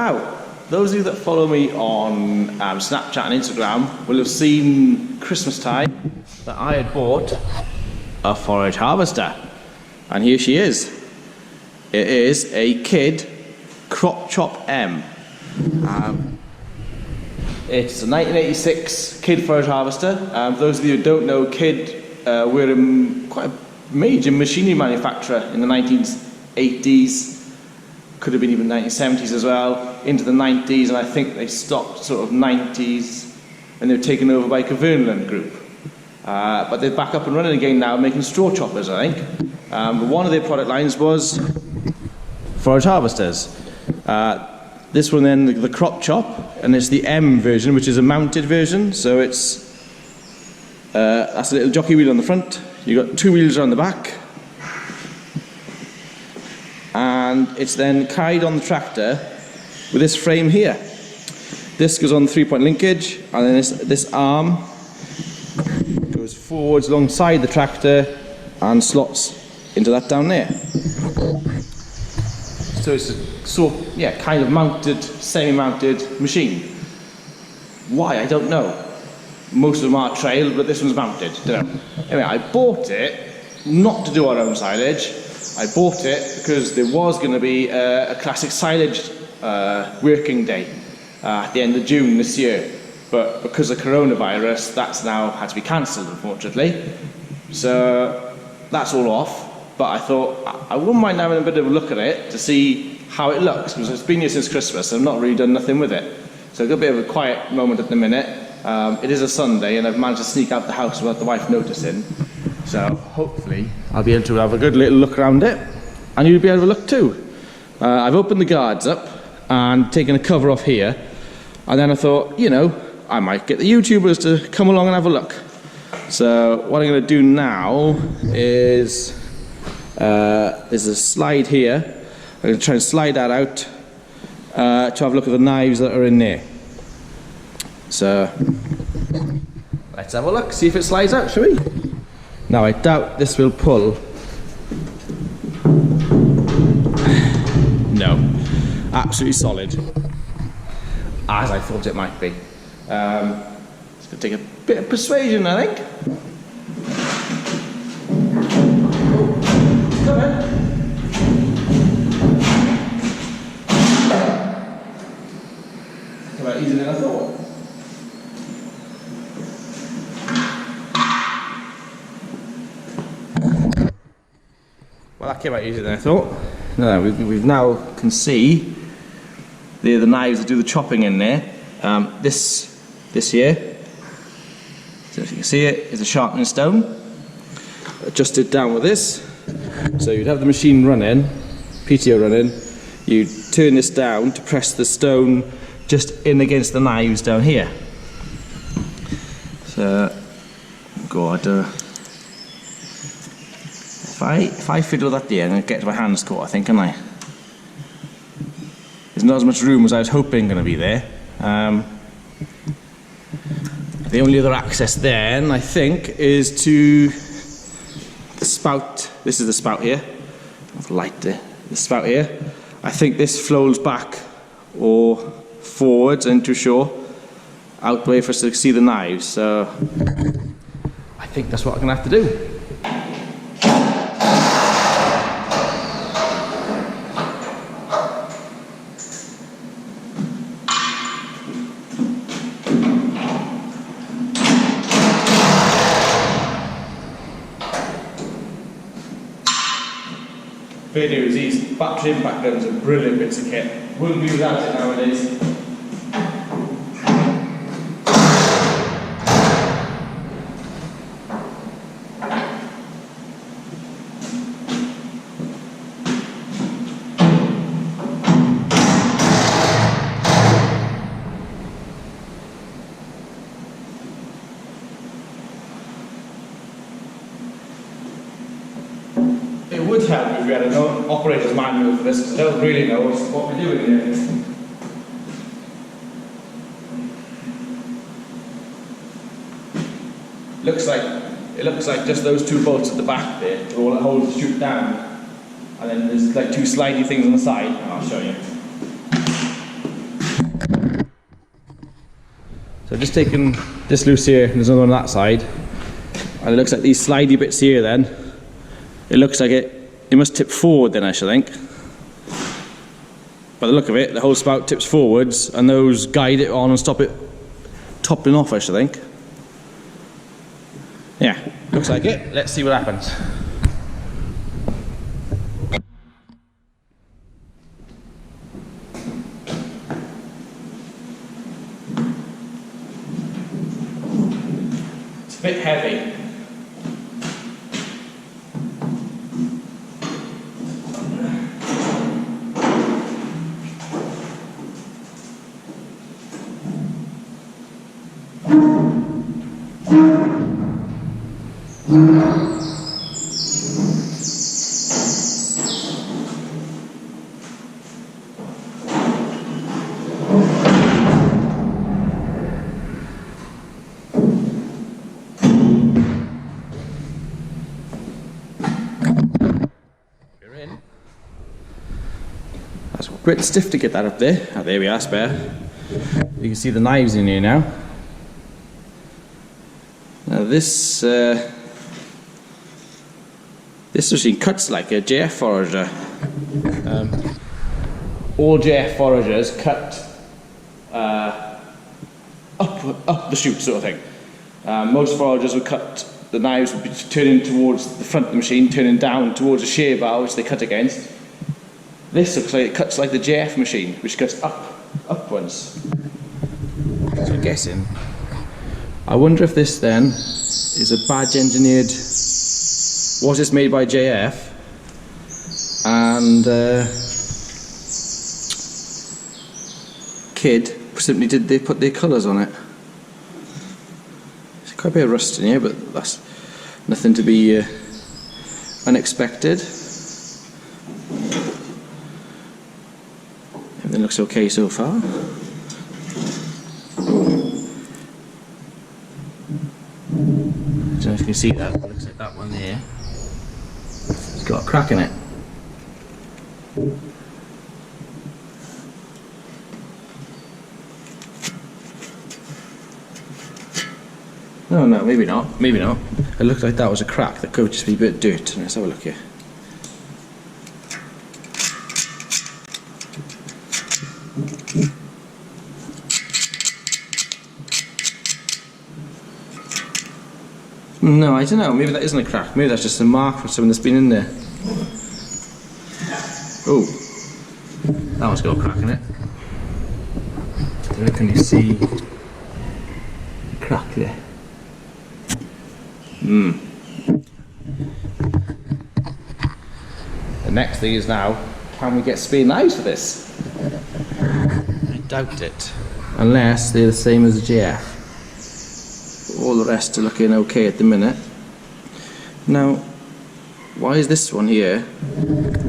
Now, those of you that follow me on Snapchat and Instagram will have seen Christmas time that I had bought a forage harvester. And here she is. It is a Kid Crop Chop M. It's a 1986 Kid forage harvester. For those of you who don't know, Kid were quite a major machinery manufacturer in the 1980s. Could have been even 1970s as well, into the 90s, and I think they stopped sort of 90s, and they were taken over by Cotlandfarmer Group. But they're back up and running again now, making straw choppers, I think. One of their product lines was forage harvesters. This one then, the crop chop, and it's the M version, which is a mounted version, so it's that's a little jockey wheel on the front. You've got two wheels on the back. And it's then carried on the tractor with this frame here. This goes on 3-point linkage, and then this arm goes forwards alongside the tractor and slots into that down there. So it's a kind of mounted, semi-mounted machine. Why, I don't know. Most of them are trail, but this one's mounted. Don't know. Anyway, I bought it not to do our own silage. I bought it because there was going to be a classic silage working day at the end of June this year, but because of coronavirus, that's now had to be cancelled, unfortunately. So that's all off. But I thought I wouldn't mind having a bit of a look at it to see how it looks, because it's been here since Christmas and I've not really done nothing with it. So I've got a bit of a quiet moment at the minute. It is a Sunday and I've managed to sneak out the house without the wife noticing. So hopefully I'll be able to have a good little look around it, and you'll be able to look too. I've opened the guards up and taken a cover off here, and then I thought, you know, I might get the YouTubers to come along and have a look. So what I'm going to do now is there's a slide here. I'm going to try and slide that out to have a look at the knives that are in there. So let's have a look, see if it slides out, shall we? Now I doubt this will pull. No, absolutely solid, as I thought it might be. It's going to take a bit of persuasion, I think. Come in. Come out easier than I thought. Well, that came out easier than I thought. No, we've now can see the knives that do the chopping in there. This here, so if you can see it, is a sharpening stone. Adjusted down with this. So you'd have the machine running, PTO running. You turn this down to press the stone just in against the knives down here. So, God. If I fiddle that there, I'm going to get my hands caught, I think, aren't I? There's not as much room as I was hoping going to be there. The only other access then, I think, is to the spout. This is the spout here. I've light there. The spout here. I think this flows back or forwards into shore, out the way for us to see the knives. So I think that's what I'm going to have to do. Fair news, these battery impact guns are brilliant bits of kit. Wouldn't be without it nowadays. It would help if we had an operator's manual for this, because I don't really know what we're doing here. It looks like just those two bolts at the back there to hold the chute down, and then there's like two slidey things on the side, and I'll show you. I've just taken this loose here, and there's another one on that side. And it looks like these slidey bits here then, it looks like it must tip forward then, I should think. By the look of it, the whole spout tips forwards, and those guide it on and stop it toppling off, I should think. Yeah, looks like it. Let's see what happens. It's a bit heavy. That's a bit stiff to get that up there. Oh, there we are, spare. You can see the knives in here now. Now this machine cuts like a JF forager. All JF foragers cut up the chute sort of thing. Most foragers would cut, the knives would be turning towards the front of the machine, turning down towards a shear bar which they cut against. This looks like it cuts like the JF machine, which cuts upwards. So I'm guessing, I wonder if this then is a badge engineered, was this made by JF and Kid simply they put their colours on it. There's quite a bit of rust in here, but that's nothing to be unexpected. Everything looks okay so far. I don't know if you can see that, but it looks like that one there. It's got a crack in it. No, maybe not. Maybe not. It looked like that was a crack. That could just be a bit of dirt. Let's have a look here. No, I don't know. Maybe that isn't a crack. Maybe that's just a mark for someone that's been in there. Oh, that one's got a crack in it. Can you see the crack there? The next thing is now, can we get spare knives for this? I doubt it. Unless they're the same as the JF. All the rest are looking okay at the minute. Now, why is this one here?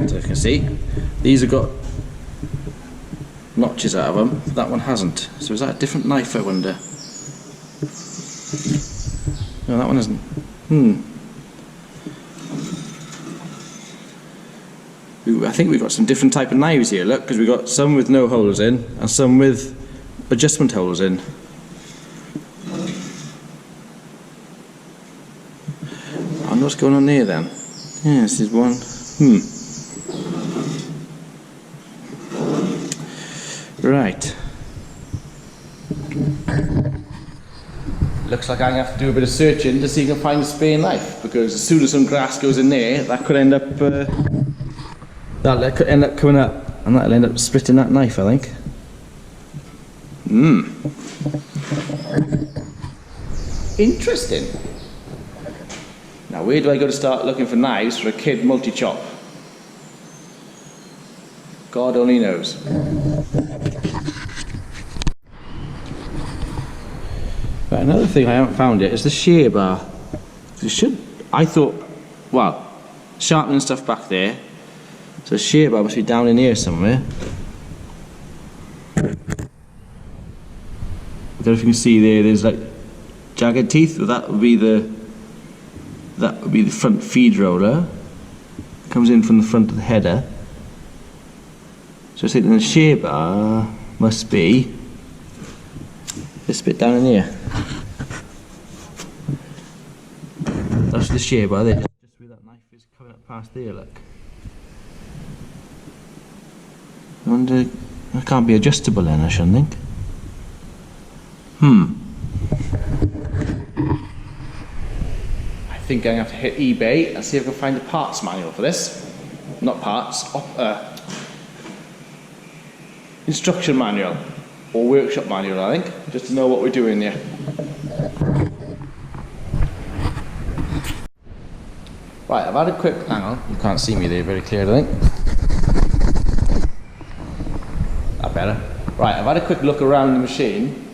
As you can see, these have got notches out of them. That one hasn't. So is that a different knife, I wonder? No, that one isn't. I think we've got some different type of knives here, look, because we've got some with no holes in and some with adjustment holes in. I wonder what's going on there then. Yeah, this is one. Right. Looks like I'm going to have to do a bit of searching to see if I can find a spare knife, because as soon as some grass goes in there, that could end up that could end up coming up, and that'll end up splitting that knife, I think. Interesting. Now, where do I go to start looking for knives for a kid multi-chop? God only knows. Right, another thing I haven't found yet is the shear bar. I thought, well, sharpening stuff back there, so the shear bar must be down in here somewhere. I don't know if you can see there's like jagged teeth. Well, that would be the front feed roller. Comes in from the front of the header. So I think the shear bar must be this This bit down in here. That's the share bar there, just where that knife is coming up past there, look. I wonder, that can't be adjustable then, I shouldn't think. I think I'm going to have to hit eBay and see if I can find a parts manual for this. Not parts, instruction manual or workshop manual, I think, just to know what we're doing here. Right, I've had a quick, hang on, you can't see me there very clearly, I think. That better. Right, I've had a quick look around the machine,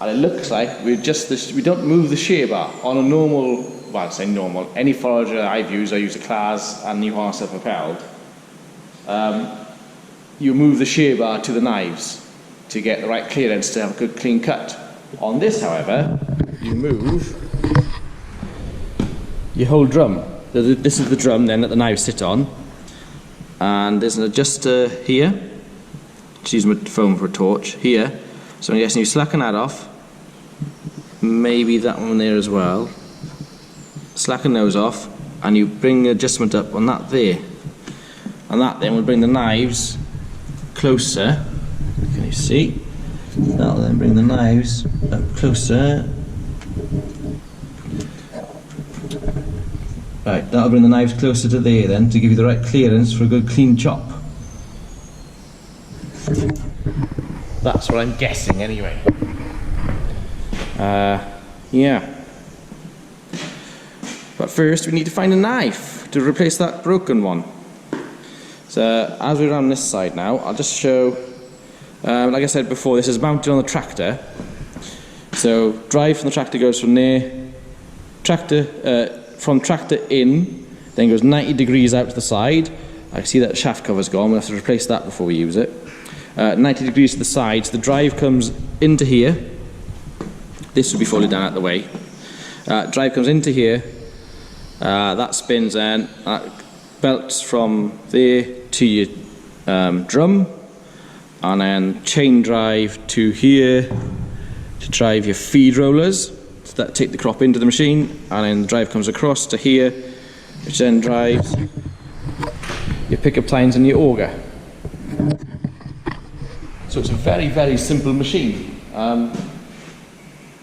and it looks like we don't move the shear bar on a normal, well, I'd say normal, any forager I've used, I use a Claas and New Holland self-propelled. You move the shear bar to the knives to get the right clearance to have a good clean cut. On this, however, you move your whole drum. This is the drum then that the knives sit on, and there's an adjuster here. Just use my phone for a torch here. So I'm guessing you slacken that off, maybe that one there as well. Slacken those off, and you bring the adjustment up on that there, and that then will bring the knives closer. Can you see? That'll then bring the knives up closer. Right, that'll bring the knives closer to there then, to give you the right clearance for a good clean chop. That's what I'm guessing anyway. Yeah. But first we need to find a knife to replace that broken one. So as we're on this side now, I'll just show, like I said before, this is mounted on the tractor. So drive from the tractor goes from there, from tractor in, then goes 90 degrees out to the side. I see that shaft cover's gone, we'll have to replace that before we use it. 90 degrees to the sides, the drive comes into here. This will be folded down out the way. Drive comes into here, that spins then, belts from there to your drum, and then chain drive to here to drive your feed rollers. So that take the crop into the machine, and then the drive comes across to here, which then drives your pickup tines and your auger. So it's a very, very simple machine.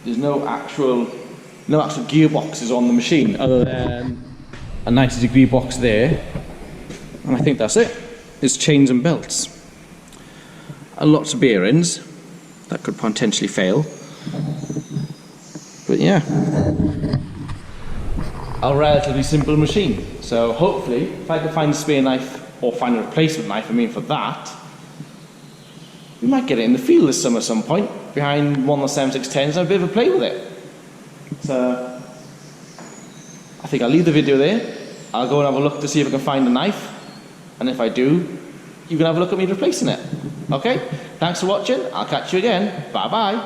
There's no actual gearboxes on the machine other than a 90-degree box there, and I think that's it. There's chains and belts and lots of bearings that could potentially fail, but yeah, a relatively simple machine. So hopefully if I can find a spare knife or find a replacement knife, for that, we might get it in the field this summer at some point behind one of the 7610s and have a bit of a play with it. So I think I'll leave the video there. I'll go and have a look to see if I can find a knife, and if I do, you can have a look at me replacing it. Okay? Thanks for watching. I'll catch you again. Bye bye.